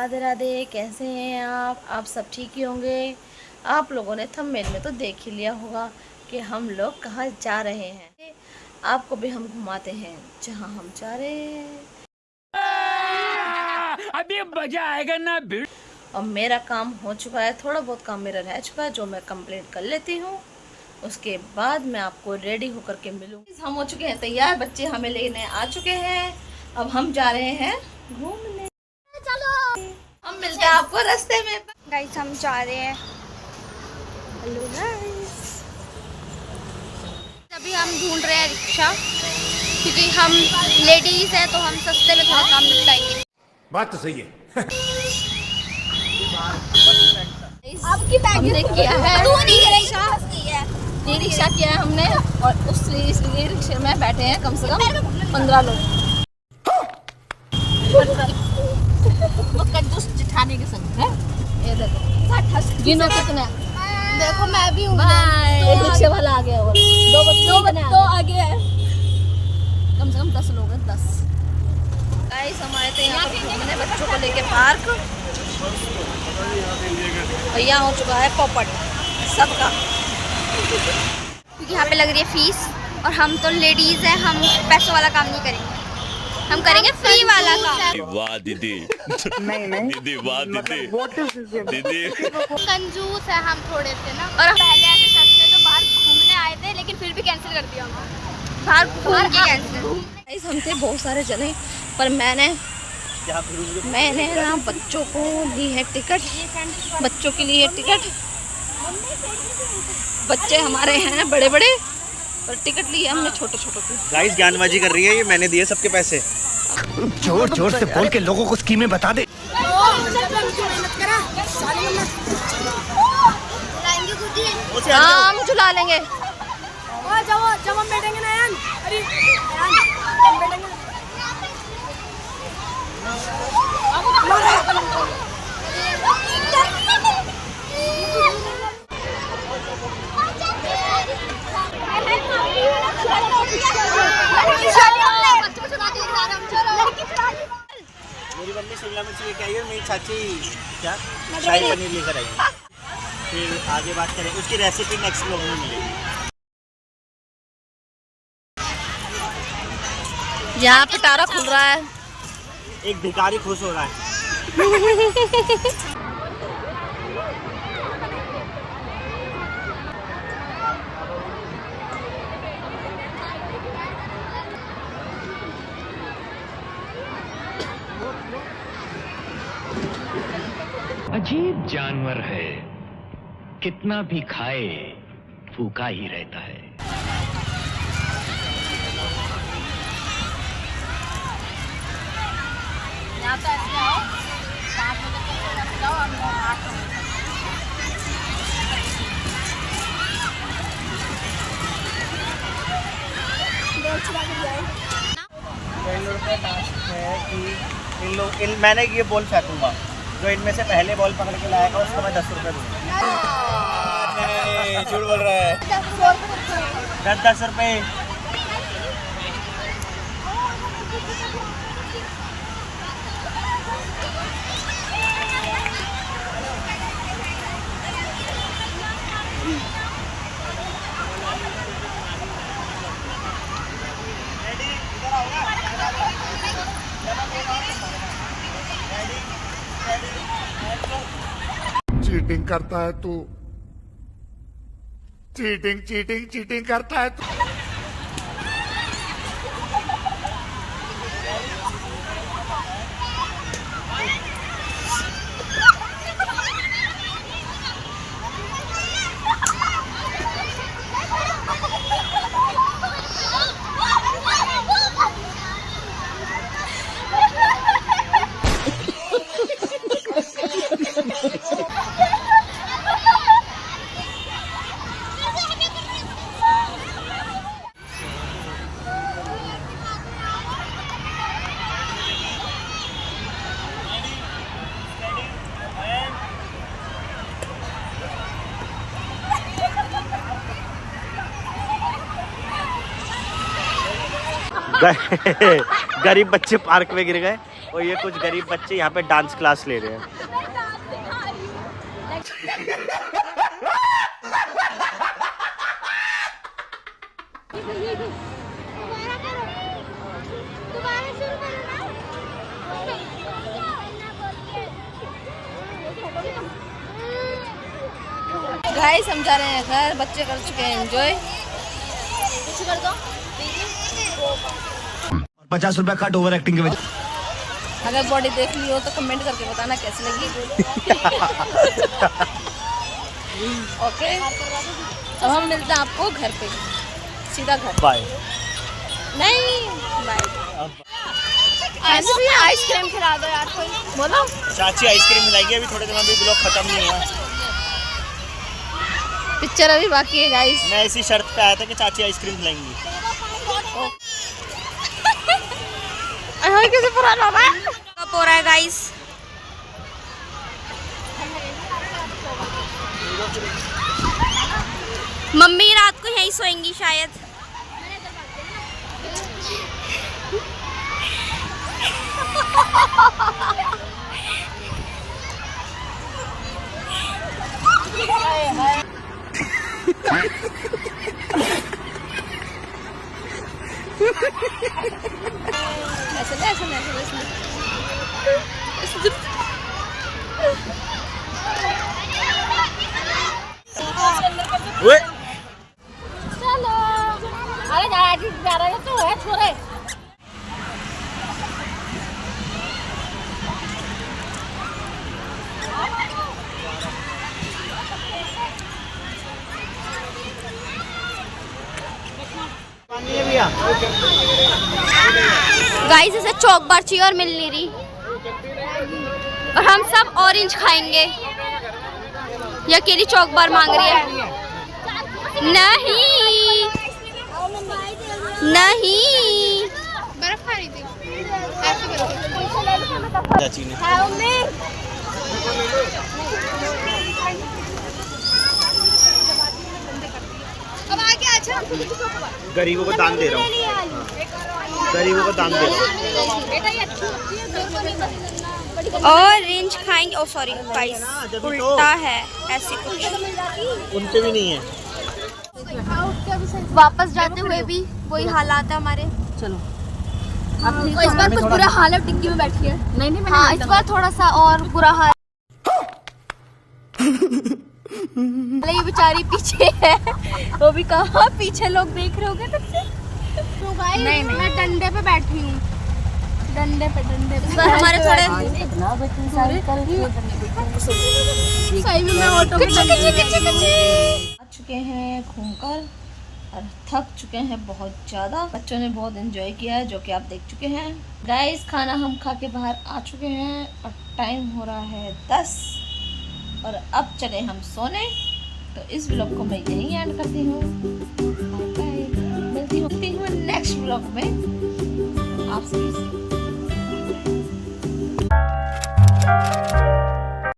राधे राधे। कैसे हैं आप सब ठीक ही होंगे। आप लोगों ने थंबनेल में तो देख ही लिया होगा कि हम लोग कहाँ जा रहे हैं। आपको भी हम घुमाते हैं जहाँ हम जा रहे हैं। अभी मजा आएगा ना। और मेरा काम हो चुका है, थोड़ा बहुत काम मेरा रह चुका है जो मैं कंप्लीट कर लेती हूँ। उसके बाद मैं आपको रेडी होकर के मिलूँगी। हम हो चुके हैं तैयार, बच्चे हमें लेने आ चुके हैं। अब हम जा रहे हैं घूमने। चलो हम मिलते हैं आपको रास्ते में। गाइस हम जा रहे हैं। हेलो गाइस, अभी हम ढूंढ रहे हैं रिक्शा, क्योंकि हम लेडीज हैं तो हम सस्ते में थोड़ा काम निपटाएंगे। बात तो सही है। आपकी हमने किया है ये रिक्शा किया है हमने, और उस रिक्शे में बैठे हैं कम से कम 15 लोग। कंजूस जिठाने के संग है। ये देखो गिनो कितने। देखो मैं भी हूँ। एक रिक्शे वाला आ गया और दो आगे है। कम से कम 10 लोग हैं, 10। गाइस हम आए थे यहाँ पर घूमने बच्चों को लेके पार्क। और यहाँ हो चुका है पोपट सबका, क्योंकि यहाँ पे लग रही है फीस, और हम तो लेडीज हैं, हम पैसों वाला काम नहीं करेंगे, हम करेंगे फ्री वाला काम। वाह दीदी। नहीं दीदी वाह दीदी। दीदी कंजूस है हम थोड़े से ना। और पहले ऐसे शख्स थे जो बाहर घूमने आए थे लेकिन फिर भी कैंसिल कर दिया हमने। बाहर घूम के कैंसिल। गाइस हम थे बहुत सारे जने, पर मैंने ना बच्चों को ली है टिकट। बच्चों के लिए टिकट। बच्चे हमारे हैं बड़े बड़े, और टिकट ली है हमने छोटे छोटों की। गाइस ज्ञानबाजी कर रही है ये, मैंने दिए सबके पैसे। जोर जोर से बोल के लोगों को स्कीमें बता दे। हाँ हम झुला लेंगे। जब हम बैठेंगे ना यार, मेरी मम्मी शिमला मिर्च लेके आई है, मेरी चाची क्या शाही पनीर लेकर आई है। फिर आगे बात करें, उसकी रेसिपी नेक्स्ट व्लॉग में मिलेगी। यहाँ पिटारा खुल रहा है। एक भिखारी खुश हो रहा है। अजीब जानवर है, कितना भी खाए भूखा ही रहता है। यहाँ तो ऐसे आओ, 5 बजे तक जाओ, हम 8 बजे। इन लोगों का टास्क है कि मैंने ये बॉल फेंकूंगा, जो इनमें से पहले बॉल पकड़ के लाएगा उसको मैं 10 रुपये दूंगा। नहीं झूठ बोल रहा है। 10 रुपये। चीटिंग करता है तू। चीटिंग चीटिंग चीटिंग करता है तू। गरीब बच्चे पार्क में गिर गए। और ये कुछ गरीब बच्चे यहाँ पे डांस क्लास ले रहे हैं। गाइस हम जा रहे हैं घर, बच्चे कर चुके हैं एंजॉय। कुछ कर दो 50 रुपया कट ओवर एक्टिंग के वजह। अगर बॉडी देख ली हो तो कमेंट करके बताना कैसी लगी। ओके, अब हम मिलते हैं आपको घर पे, सीधा घर। बाय। नहीं बाय। आइसक्रीम खिला दो यार कोई। बोलो। चाची आइसक्रीम खिलाएगी, अभी थोड़े दिनों में ब्लॉग खत्म नहीं हुआ। पिक्चर अभी बाकी है गाइस। मैं इसी शर्त पे आया था कि चाची आइसक्रीम खिलाएंगी। कैसे पुराना है? कब हो रहा है गाइस? मम्मी रात को यहीं सोएंगी शायद। चलो, अरे जा रहा है तो है छोरे। गाइस इसे चॉक बार चाहिए और मिल नहीं रही, और हम सब ऑरेंज खाएंगे। ये अकेली चॉक बार मांग रही है। नहीं नहीं, बर्फ खा रही थी। चाची ने अब आगे अच्छा गरीबों को दान दे रहा हूँ, गरीबों को दान दे रहा हूँ। ऑरेंज खाएंगे। ओ सॉरी गाइस, उल्टा है ऐसी कुछ। उनके भी नहीं है। वापस जाते हुए भी वही हालात है हमारे। चलो इस बार कुछ बुरा हाल है, टिक्की में बैठी है। नहीं हाँ, इस बार थोड़ा सा और बुरा हाल। ये बेचारी पीछे है, वो भी कहाँ पीछे लोग देख रहे होंगे तब से। तो गाइस मैं डंडे पे बैठी हूँ, डंडे पे हमारे थोड़े सही में मैं ऑटो पे आ चुके हैं घूमकर और थक चुके हैं बहुत ज़्यादा। बच्चों ने बहुत एंजॉय किया है, जो कि आप देख चुके हैं। गाइस खाना हम खा के बाहर आ चुके हैं और टाइम हो रहा है 10 और अब चले हम सोने। तो इस ब्लॉग को मैं यहीं एंड करती हूँ। मिलती हूँ नेक्स्ट ब्लॉग में आप सभी से।